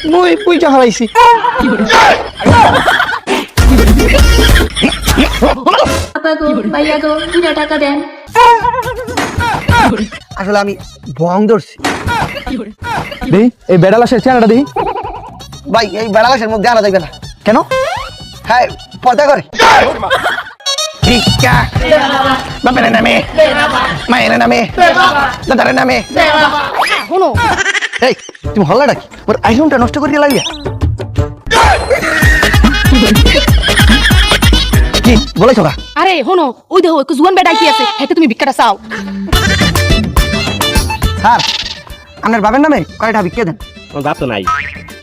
মই পয়সা হারাইছি। আপা গো ভাইয়া গো 2 টাকা দেন। আসলে আমি ভং ধরছি দেই এই বেড়ালাশের চেহারাটা দেই। ভাই, এই বেড়ালাশের মুখ জানা যাবে না। কেন? হ্যাঁ, পর্দা করে। ভিক্ষা বাপের নামে, মায়ের নামে, দাদার নামে। শোনো এই তুমি হল্লা ডাকি ওর আইফোনটা নষ্ট করে লাগিয়া কি বলেছো কা? আরে শোনো ওই দেখো একটু জুয়ান বেড়াই কি আছে হেতে তুমি ভিক্ষাটা চাও। স্যার, আপনার বাবার নামে কয়টা ভিক্ষা দেন? আমার বাপ তো নাই।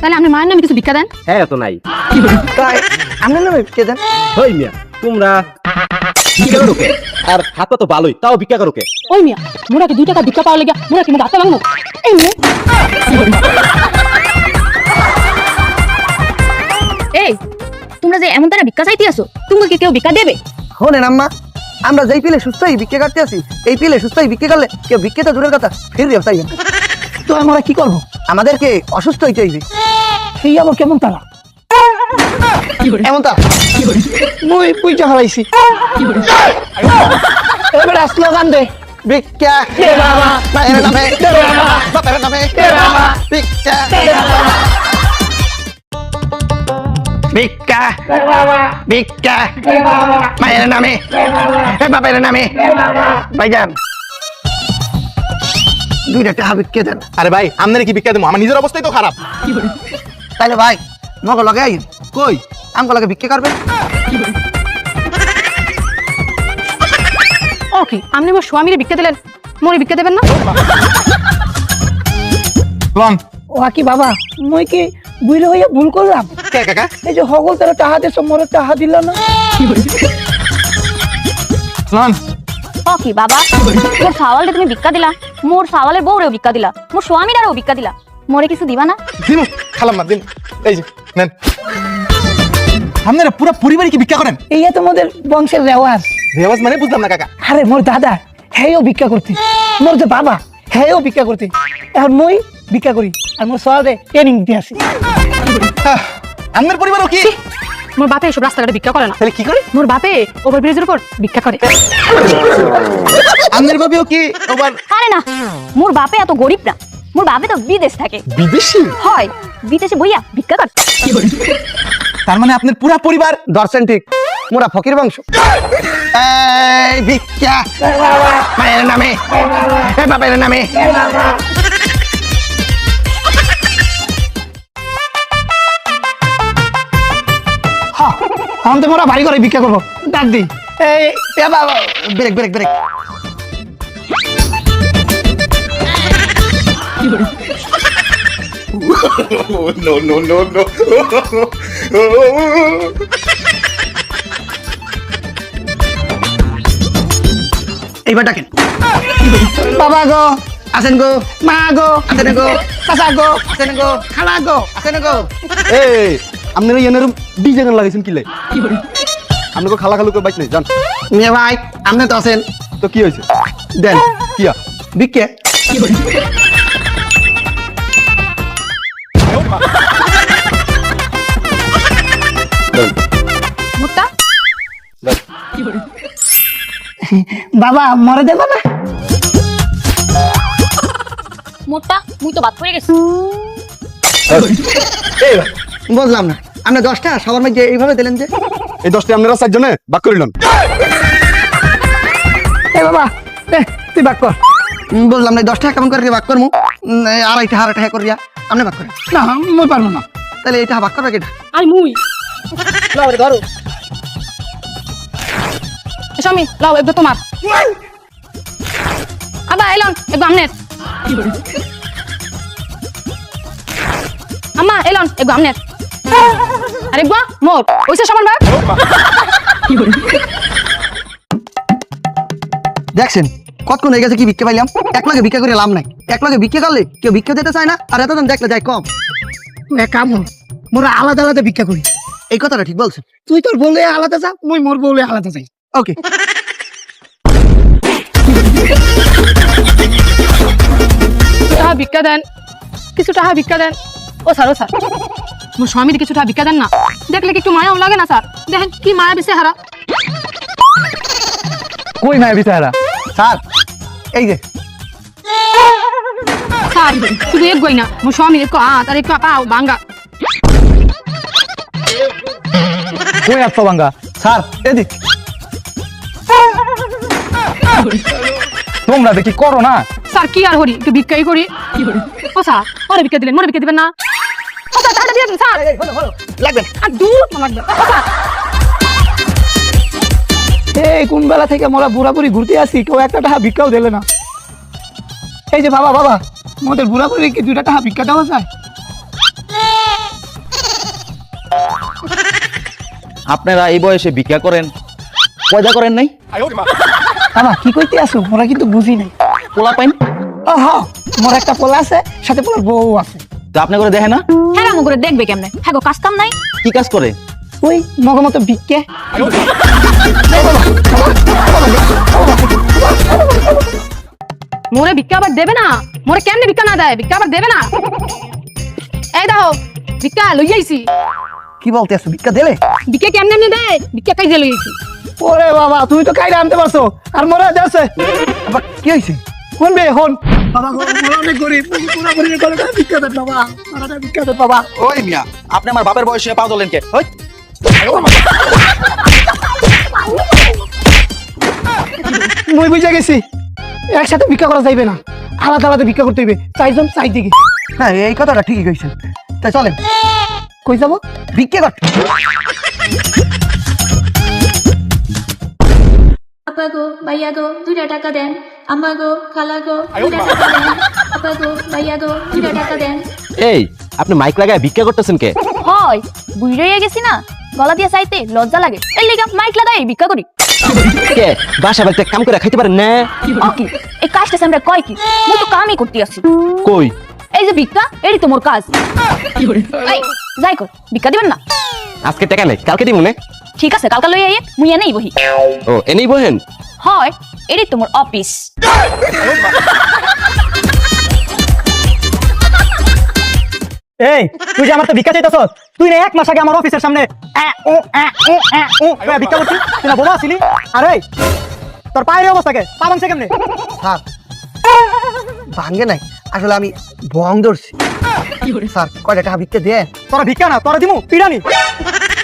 তাহলে আপনি মায়ের নামে কিছু ভিক্ষা দেন। হ্যাঁ তো নাই। তাই আপনার নামে ভিক্ষা দেন? হই মিয়া তোমরা ভিক্ষা করো কে? আর হাত তো ভালোই, তাও ভিক্ষা করো কে? ওই মিয়া মোরা কি 2 টাকা ভিক্ষা পাওয়ার লাগা মোরা কি মোর হাতে ভাঙবো? এই মেয়ে এই তোমরা যে এমন তারা ভিক্ষা চাইতে আসো তুমি কি কেউ ভিক্ষা দেবে? শোনেন আম্মা, আমরা যেই পিলে সুস্থই ভিক্ষা কাটতে আসি, এই পিলে সুস্থই ভিক্ষা করলে কেউ ভিক্ষা তো দূরের কথা ফিরে চাইবেন। তো আমরা কি করবো? আমাদেরকে অসুস্থ হইতে হইবে। সেই আবার কেমন তারা? এমন তা মই পয়সা হারাইছি। এবারে স্লোগান দে, ভিক্ষা মায়ের নামে, বাপের নামে, ভিক্ষা ভিক্ষা ভিক্ষা মায়ের নামে, বাপের নামে। ভাইজান 2 টাকা ভিক্ষা দেন। আরে ভাই আমনের কি ভিক্ষা দেবো? আমার নিজের অবস্থাই তো খারাপ। তাহলে ভাই মগো লগে আইন। কই আমগো লগে ভিক্ষা করবেন? ওকে আপনি মোর স্বামীরে ভিক্ষা দিলেন মোরে ভিক্ষা দেবেন না? লন ও কি বাবা, মই কি বুইরে হইয়া ভুল করলাম? কে কাকা? এই যে হগল তারা টাহা দেছ, মোরে টাহা দিল না। লন ওকে বাবা মোর সাওয়ালে তুমি ভিক্ষা দিলা, মোর সাওয়ালের বউরেও ভিক্ষা দিলা, মোর স্বামীরাও ভিক্ষা দিলা, মোরে কিছু দিবা না? দিমু খালাম না দিন। এই যে নেন। আপনারা পুরো পরিবারই কি ভিক্ষা করেন? এই তোমাদের বংশের রেওয়াজ। রেওয়াজ মানে বুঝলাম না কাকা। আরে মোর দাদা হেও ভিক্ষা করতে, মোর যে বাবা হেও ভিক্ষা করতে, এখন মই ভিক্ষা করি আর মোর সওয়ালে ট্রেনিং দিতে আসি। আপনার পরিবারও কি? মোর বাপে এসব রাস্তাঘাটে ভিক্ষা করে না। তাহলে কি করে? মোর বাপে ওভারব্রিজের উপর ভিক্ষা করে। আপনার বাবেও কি আবার আরে না মোর বাপে এত গরিব না, মোর বাপে তো বিদেশ থাকে। বিদেশি? হয় বিদেশে বইয়া ভিক্ষা করে। তার মানে আপনার পুরো পরিবার দর্শন ঠিক, মোরা ফকির বংশ। এই ভিক্ষা মায়ের নামে, বাপের নামে। হ্যাঁ, এখন তো মোরা বাড়ি করে ভিক্ষা করবো। ডাক দি এই ব্রেক ব্রেক ব্রেক। এইবার ডাকেন। বাবা গো আছেন গো, মা গো আছেন গো, চাচা গো আছেন গো, খালা গো আছেন গো। এই আপনারা এনার ডিজে গান লাগাইছেন কি লাই? আপনাকে খালা খালু করে বাইক নেই জান। মেয়ে ভাই আপনি তো আছেন, তো কি হয়েছে? দেন কিয়া ভিক্ষা। মুত্তা বাবা মরে দেব না? মোটটা মুই তো বাদ পড়ে গেছি। বুঝলাম না, আপনি 10টা সবার মধ্যে এইভাবে দিলেন যে? এই 10টি আপনারা 4 জনে ভাগ করিলেন। এই বাবা তুই ভাগ কর। বুঝলাম না, 10টা কেমন করে ভাগ করবো? 2.5 টাকা করিয়া আপনি ভাগ করেন। না মই পারবো না। তাহলে এটা ভাগ করবে কেটা? আই মুই ধরো। স্বামী লাও একদম তোমার। আবা এলন একদম আমনের। আম্মা এলন একদম আমনের। আরে বাহ মোর ওইসব সমান ভাগ। দেখছেন কতক্ষণ হয়ে গেছে কি ভিক্ষা পাইলাম? এক লগে ভিক্ষা করে লাভ নাই, এক লগে ভিক্ষা করলে কেউ ভিক্ষা দিতে চায় না, আর এতদিন দেখলে যায় কম। কাম মোরা আলাদা আলাদা ভিক্ষা করি, এই কথাটা ঠিক বলছেন। তুই তোর বললে আলাদা যা, মুই মোর বললে আলাদা যাই। ওকে টাকা ভিক্ষা দেন, কিছু টাকা ভিক্ষা দেন। ও স্যার মোর স্বামীর কিছু টাকা ভিক্ষা দেন না, দেখলে কি একটু মায়াও লাগে না স্যার? দেখেন কি মায়া বেশি হারা। কই মায়া বিচারা স্যার, এই যে স্যার শুধু এক গই না, মোর স্বামীর একটু হাত আর একটু পাও ভাঙ্গা। কই আত্মভাঙ্গা স্যার, এদিক তোমরা দেখি করো না। স্যার কি আর করি, একটু ভিক্ষাই করি। ও স্যার ওরে ভিক্ষা দিলেন, মোরে ভিক্ষা দিবেন না? ও স্যার টাকাটা দিয়ে দিন স্যার। লাগবে আর দূর লাগবে। ও স্যার এই কোন বেলা থেকে মোরা বুড়াবুড়ি ঘুরতে আসি, কেউ একটা টাকা ভিক্ষাও দিলে না। এই যে বাবা বাবা, মোদের বুড়াবুড়ি কি 2টা টাকা ভিক্ষা দেওয়া যায়? আপনারা এই বয়সে ভিক্ষা করেন, পয়দা করেন নাই? বাবা কি কইতে আসো, মোরা কিন্তু বুঝি নাই। পোলা পাইন ও হ্যাঁ, মোর একটা পোলা আছে, সাথে পোলার বউ আছে। তো আপনি করে দেখে না? হ্যাঁ রামু করে দেখবে কেমনে? হ্যাঁ গো কাজ কাম নাই। কি কাজ করে? ওই মতো ভিক্ষে। মোরে ভিক্ষা আবার দেবে না? মোরে কেমনে ভিক্ষা না দেয়? ভিক্ষা আবার দেবে না? এই দাও ভিক্ষা লই আইছি। কি বলতে আসো, ভিক্ষা দিলে? ভিক্ষা কেমনে এমনি দেয়? ভিক্ষা কাই লই আইছি। ওরে বাবা, তুমি তো কাইরা আনতে পারছো, আর মোরা যাচ্ছে। আবার কি হইছে? কোন বে হন বাবা গো, মোরা অনেক গরিব, পুরা গরিব করে ভিক্ষা দেন বাবা, মোরা ভিক্ষা দেন বাবা। ওই মিয়া, আপনি আমার বাপের বয়সে পাও ধরলেন কে? ওই মই বুঝা গেছি, একসাথে ভিক্ষা করা যাইবে না, আলাদা আলাদা ভিক্ষা করতে হইবে, 4 জন 4 দিকে। হ্যাঁ এই কথাটা ঠিকই কইছেন। তাই চলেন। কই যাব? ভিক্ষা করতে। আপা গো ভাইয়া গো 2টা টাকা দেন। আম্মা গো খালা গো 2টা টাকা দেন। আপা গো ভাইয়া গো 2টা টাকা দেন। এই আপনি মাইক লাগায় ভিক্ষা করতেছেন কে? হয় বুইড়ে গেছি না, গলা দিয়ে চাইতে লজ্জা লাগে, এই লেগা মাইক লাগাই ভিক্ষা করি। কে বাসা বাড়িতে কাম করে খাইতে পারেন না? ও কি এই কাজটা আমরা কয় কি? মুই তো কামই করতে আসি। কই এই যে ভিক্ষা, এরই তো মোর কাজ। এই যাই কর, ভিক্ষা দিবেন না? আজকে টাকা নেই, কালকে দিই মনে। ঠিক আছে কালকা লই আইয়ে, মুই এনেই বহি। ও এনেই বহেন? হয় এরই তো মোর অফিস। এই তুই যে আমার তো ভিক্ষা চাইতেছস, তুই না 1 মাস আগে আমার অফিসের সামনে ভিক্ষা করছিস, তুই না বোবা ছিলি? আরে তোর পায়ের অবস্থা কে? পা ভাঙছে কেমনে? স্যার ভাঙে নাই, আসলে আমি ভং ধরছি। স্যার কয়টা টাকা ভিক্ষা দেন? তোরা ভিক্ষা না, তোরা দিমু পিরানি।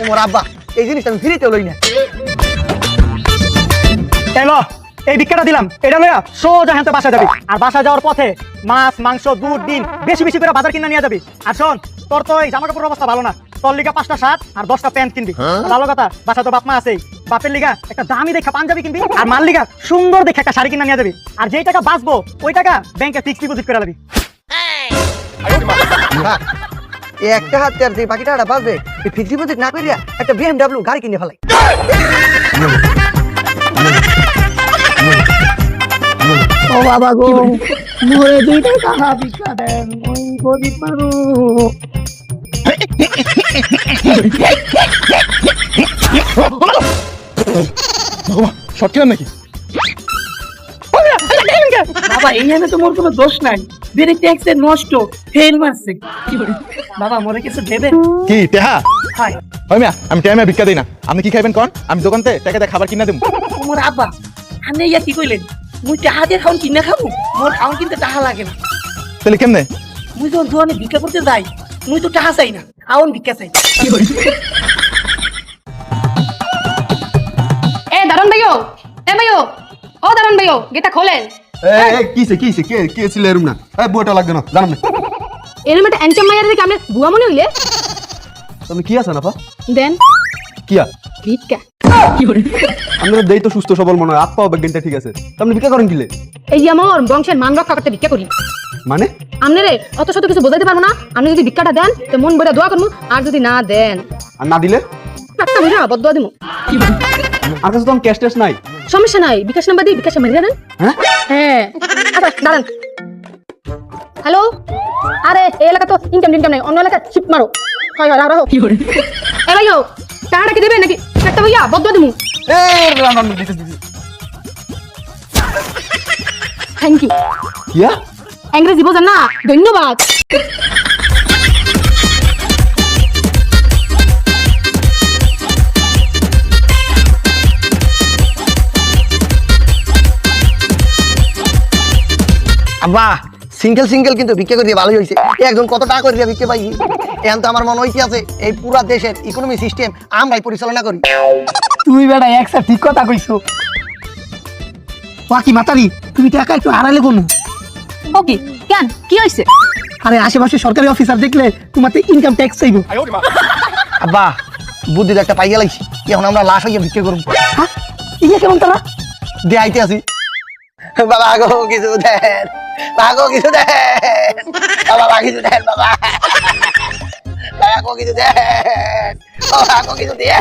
ওমর আব্বা এই জিনিসটা আমি ফ্রিতে লই না। এলো এই ভিক্ষাটা দিলাম, এটা লইয়া সোজা হেনতে বাসা যাবি, আর বাসা যাওয়ার পথে মাছ মাংস দুধ ডিম বেশি বেশি করে বাজার কিনা নিয়ে যাবি। আর শোন, তোর তো এই জামা কাপড়ের অবস্থা ভালো না, তোর লিগা 5টা শার্ট আর 10টা প্যান্ট কিনবি। ভালো কথা, বাসা তো বাপ মা আছেই, বাপের লিগা একটা দামি দেখা পাঞ্জাবি কিনবি, আর মার লিগা সুন্দর দেখে একটা শাড়ি কিনা নিয়ে যাবি। আর যেই টাকা বাঁচবো ওই টাকা ব্যাংকে ফিক্সড ডিপোজিট করে রাখবি। এই একটা হাতে আর যে বাকি টাকাটা বাঁচবে ফিক্সড ডিপোজিট না করিয়া একটা BMW গাড়ি কিনে ফেলাই। ও বাবা গো, মোরে 2টা টাকা ভিক্ষা দেন, ওই গরিব মানুষ। শর্ট খেলেন নাকি? বাবা এইখানে তো মোর কোনো দোষ নাই, ব্রেক ট্যাক্সে নষ্ট ফেল মারছে। বাবা মোরে কিছু দেবেন? কি টেহা? হাই ওই মিয়া, আমি টাইমে ভিক্ষা দিই না। আপনি কি খাইবেন কোন? আমি দোকানতে টাকা দিয়ে খাবার কিনা দেবো। মোর আব্বা আপনি ইয়া কি কইলেন? মুই টাকা দিয়ে খাউন কিনা খাবো? মোর খাউন কিনতে টাকা লাগে না। তাহলে কেমনে? মুই যখন দোকানে ভিক্ষা করতে যাই, মুই তো টাকা চাই না, আউন ভিক্ষা চাই। এ দারুন ভাইও, এ ভাইও, ও দারুন ভাইও, গেটটা খোলেন। কিছে কে ছিল এরম না? বুয়াটা লাগবে না, জানাম না। এরম একটা অ্যাঞ্চাম মাইয়ার দিকে আপনি বুয়া মনে হইলে তুমি কি আছেন আপা? দেন কিয়া ভিক্ষা। আমরা দেই তো সুস্থ সবল মনে হয়, আত্মা অজ্ঞানটা ঠিক আছে। আপনি ভিক্ষা করেন কিলে? এই যে আমার বংশের মান রক্ষা করতে ভিক্ষা করি। মানে আপনারে অত শত কিছু বোঝাইতে পারবো না। আপনি যদি ভিক্ষাটা দেন তো মন ভরে দোয়া করবো, আর যদি না দেন আর না দিলে একটা বুঝা বদুয়া দিমু। আমার কাছে তো ক্যাশ ট্যাশ নাই। সমস্যা নাই, বিকাশ নাম্বার দিই, বিকাশে মেরে দেন। হ্যাঁ হ্যাঁ আচ্ছা দাঁড়ান। হ্যালো, আরে এই এলাকা তো ইনকাম নাই, অন্য এলাকা শিফট মারো। হয় হয় রাখো। এ ভাইও টাকাটা কি দেবেন নাকি? একটা ভাইয়া বদুয়া দিমু। Thank you. কিয়া ইংরেজি বোঝেন না? ধন্যবাদ। আব্বা সিঙ্গেল কিন্তু ভিক্ষা করে দিয়ে ভালোই হয়েছে একজন কত টাকা করে দিয়ে ভিক্ষা পাই এখন তো আমার মনে হইতে আছে এই পুরা দেশের ইকোনমি সিস্টেম আমরাই পরিচালনা করি। তুই বেটা একসাথে ঠিক কথা কইছো। বাকি মাতারি তুমি টাকা একটু হারালে কোনো। ওকে কেন কি হয়েছে? আরে আশেপাশে সরকারি অফিসার দেখলে তোমাতে ইনকাম ট্যাক্স চাইব। আব্বা বুদ্ধি একটা পাইয়া লাগছি, এখন আমরা লাশ হইয়া ভিক্ষা করবো। হ্যাঁ ইয়ে কেমন তারা? দেখাইতে আছি। বাবা গো কিছু দেন, বাবা কিছু দেন, বাবা কিছু দেন, বাবা কিছু দেন, বাবা কিছু দেন।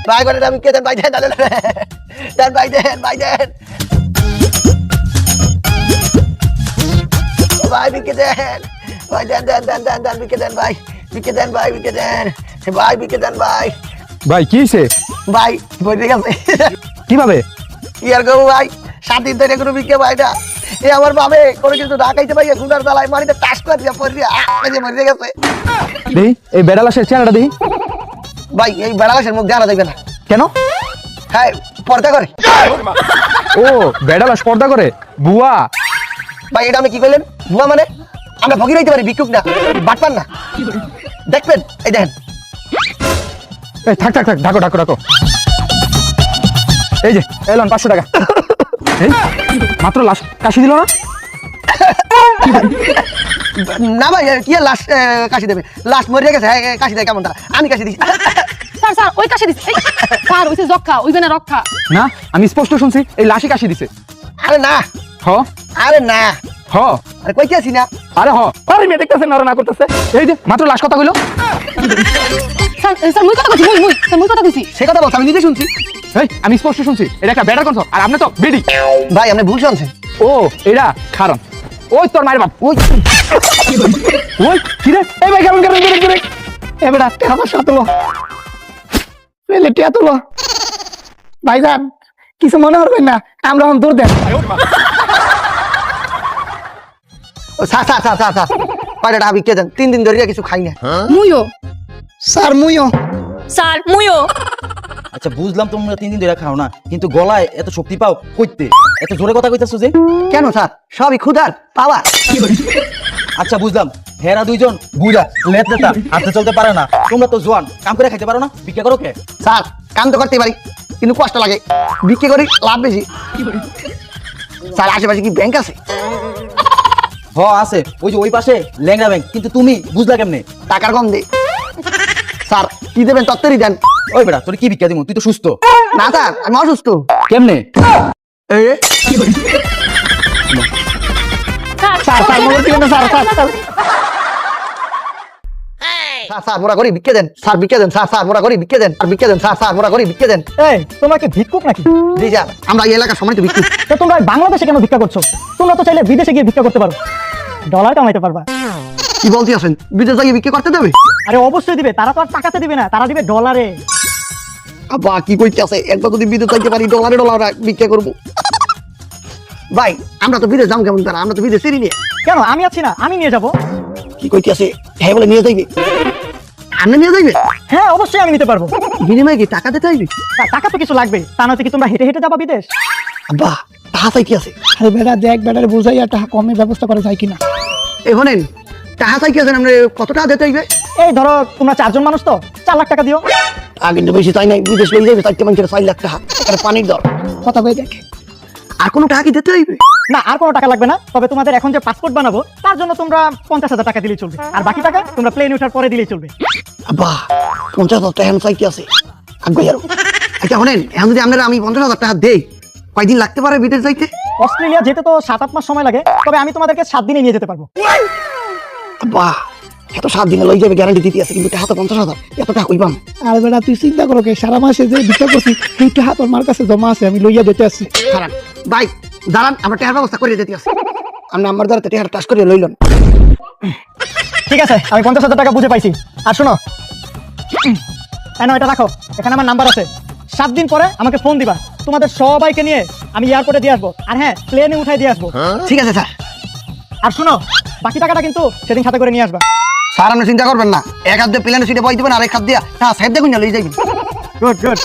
ভাই করে আমি কে দেন, ভাই দেন, দেন ভাই দেন, ভাই দেন, ভাই বিকে দেন, ভাই দেন দেন দেন দেন দেন বিকে দেন, ভাই বিকে দেন, ভাই বিকে দেন, ভাই বিকে দেন, ভাই ভাই কি হয়েছে? ভাই বই গেছে। কিভাবে? কি আর করবো ভাই, 7 দিন ধরে কোনো বিকে ভাই না। এ আমার বাবে কোনো কিছু ঢাকাইতে পাই গুনার জ্বালায় মারিতে টাস করে দিয়া পড়িয়া মরে গেছে। দেই এই বেড়া লাশের চেহারাটা দেই। ভাই এই বেড়া লাশের মুখ জানা যাবে না। কেন? হ্যাঁ পর্দা করে। ও বেড়া লাশ পর্দা করে? বুয়া? ভাই এটা আমি কি কইলেন? বুয়া মানে আমরা ফকির হইতে পারি, ভিক্ষুক না, বাটপার না। দেখবেন এই দেখেন। এই থাক থাক থাক, ঢাকো। এই যে এলন 500 টাকা। এই মাত্র লাশ কাশি দিল না? না ভাই কি আর লাশ কাশি দেবে? লাশ মরে গেছে, কাশি দেয় কেমন? আমি কাশি দিই। স্যার স্যার ওই কাশে দিছে। স্যার ওইছে যক্ষা, ওই না রক্ষা। না আমি স্পষ্ট শুনছি এই লাশই কাশি দিছে। আরে না, হ আরে না, হ আরে কইতে আছি না। আরে হ আরে মেয়ে দেখতেছে না করতেছে। এই যে মাত্র লাশ কথা কইলো। স্যার স্যার মুই কথা কইছি, মুই কথা কইছি। সে কথা বলছি, আমি নিজে শুনছি। এই আমি স্পষ্ট শুনছি এটা একটা বেড়ার কনস, আর আপনি তো বেডি। ভাই আপনি ভুল শুনছেন। ও এরা খারাপ। ওই তোর মায়ের বাপ। ওই ওই কি রে? এই ভাই কেমন করে এবার টাকা পয়সা তোলো, পেলে টিয়া তোলো। ভাইজান কিছু মনে করবেন না, আমরা এখন দূর দেন। Sir sir sir sir sir কয়টা টাকা বিকে দেন? 3 দিন ধরে কিছু খাই না। মুইও স্যার মুইও। স্যার মুইও। আচ্ছা বুঝলাম তোমরা 3 দিন ধরে খাও না, কিন্তু গলায় এত শক্তি পাও কইতে? এত জোরে কথা কইতাছো যে? কেন স্যার? সবই ক্ষুধার পাওয়া। আচ্ছা বুঝলাম, হেরা দুইজন বুইড়া লেটলেটা হাতে চলতে পারে না, তোমরা তো জোয়ান, কাম করে খাইতে পারো না, ভিক্ষা করো কে? স্যার কাম তো করতেই পারি, কিন্তু কষ্ট লাগে, বিক্রি করি লাভ বেশি। স্যার আশেপাশে কি ব্যাংক আছে? হ আছে, ওই যে ওই পাশে ল্যাংড়া ব্যাংক, কিন্তু তুমি বুঝলা কেমনে? টাকার গন্ধে। স্যার কি দেবেন তত্তরই দেন। ওই বেটা তোর কি ভিক্ষা দিমু? তুই তো সুস্থ। না স্যার আমি অসুস্থ। কেমনে? এই স্যার স্যার মনে করছিলেন না sir? Sir sir sir sir মোরা করি বিক্কে দেন, স্যার বিক্কে দেন, স্যার স্যার মোরা করি বিক্কে দেন, আর বিক্কে দেন, স্যার স্যার মোরা করি বিক্কে দেন। এই তোমরা কি ভিক্ষুক নাকি? জি স্যার আমরা এই এলাকার সময় তো বিক্রি। তো তোমরা বাংলাদেশে কেন ভিক্ষা করছো? তোমরা তো চাইলে বিদেশে গিয়ে ভিক্ষা করতে পারো, ডলার কামাইতে পারবা। কি বলতে আছেন? বিদেশ যাই বিক্রি করতে দেবে? আরে অবশ্যই দিবে, তারা তো আর টাকাতে দিবে না, তারা দিবে ডলারে। আব্বা কি কইতে আছে? একবার যদি বিদেশ যাইতে পারি ডলারে বিক্রি করবো। ভাই আমরা তো বিদেশ যাবো কেমন? তারা আমরা তো বিদেশ চিনি না। কেন আমি আছি না, আমি নিয়ে যাব। কি কইতে আছে? হ্যাঁ বলে নিয়ে যাইবে? আপনি নিয়ে যাইবে? হ্যাঁ অবশ্যই আমি নিতে পারবো। বিনিময়ে কি টাকা দিতে হইবে? টাকা তো কিছু লাগবে, তা নয়তো কি তোমরা হেঁটে হেঁটে যাবা বিদেশ? আব্বা টাকা চাইতে আছে। আরে বেটা দেখ, বেটারে বুঝাইয়া টাকা কমে ব্যবস্থা করা যায় কিনা। এখানে টাকা চাইতে আছেন, আমরা কত টাকা দিতে হইবে? এই ধরো তোমরা 4 জন মানুষ তো 4 লাখ টাকা দিও। আগে কিন্তু বেশি চাই নাই, বিদেশ লই যাবে 4 লাখ টাকা, এখানে পানির দর। কথা বলে দেখ। আর কোনো টাকা কি দিতে হইবে? না আর কোনো টাকা লাগবে না, তবে তোমাদের এখন যে পাসপোর্ট বানাবো তার জন্য তোমরা 50,000 টাকা দিলেই চলবে, আর বাকি টাকা তোমরা প্লেনে ওঠার পরে দিলেই চলবে। আব্বা 50,000 টাকা চাইতে আছে আগে আর। আচ্ছা শোনেন, এখন যদি আপনারা আমি 50,000 টাকা দেই, কয়দিন লাগতে পারে বিদেশ যাইতে? অস্ট্রেলিয়া যেতে তো 7-8 মাস সময় লাগে, তবে আমি তোমাদেরকে 7 দিনে নিয়ে যেতে পারবো। আব্বা এত 7 দিনে লই যাবে গ্যারান্টি দিতে আছে, কিন্তু টাকা তো 50,000, এত টাকা কইবাম? আর বেটা তুই চিন্তা করো কে, সারা মাসে যে ভিক্ষা করছি সেই টাকা তোর মার কাছে জমা আছে, আমি লইয়া দিতে আসছি। খারাপ ভাই দাঁড়ান, আমরা টাকার ব্যবস্থা করে দিতে আছে। আপনি আমার দ্বারা টাকা টাচ করে লইলেন। ঠিক আছে আমি 50,000 টাকা বুঝে পাইছি। আর শোনো, এটা রাখো, এখানে আমার নাম্বার আছে। 7 দিন পরে আমাকে ফোন দিবা, তোমাদের সবাইকে নিয়ে আমি এয়ারপোর্টে দিয়ে আসবো, আর হ্যাঁ প্লেনে উঠাই দিয়ে আসবো। ঠিক আছে স্যার। আর শোনো বাকি টাকাটা কিন্তু সেদিন সাথে করে নিয়ে আসবা। স্যার আপনি চিন্তা করবেন না, এক হাত দিয়ে প্লেনের সিটে বই দিবেন, আর এক হাত দিয়ে হ্যাঁ সাইড দেখুন লই যাইবেন। Good good.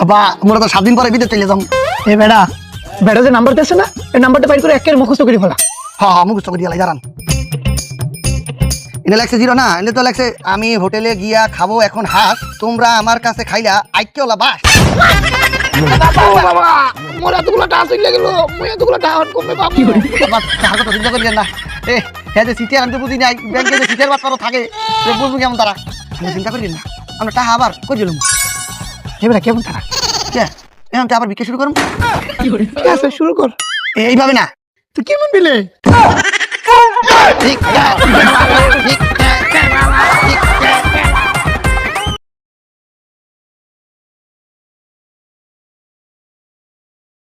আব্বা আমরা তো 7 দিন পরে বিদেশ চলে যাবো। এ বেটা বেটা যে নাম্বার দিয়েছে না এই নাম্বারটা বাইর করে একের মুখস্থ করে ফেলা। হ্যাঁ মুখস্থ করে দিয়ে দাঁড়ান। এনে লাগছে 0 না, এনে তো লাগছে আমি হোটেলে গিয়া খাবো এখন হাঁস, তোমরা আমার কাছে খাইলা আইকেওলা বাস। বাবা মোর এতগুলো টাকা চলে গেল, মই এতগুলো টাকা কমে পাবো। আবার টাকার কথা চিন্তা করিলেন না। হ্যাঁ যে সিটিয়ার আমি তো বুঝি নাই, ব্যাংকে যে সিটিয়ার বাদ থাকে বুঝবো কেমন তারা, আমি চিন্তা করিলেন না। আমরা টাকা আবার করে দিলাম। এবারে কেমন তারা? কে এখন তো আবার বিক্রি শুরু করুন। ঠিক আছে শুরু কর। এইভাবে না, তুই কেমন দিলে? ঠিক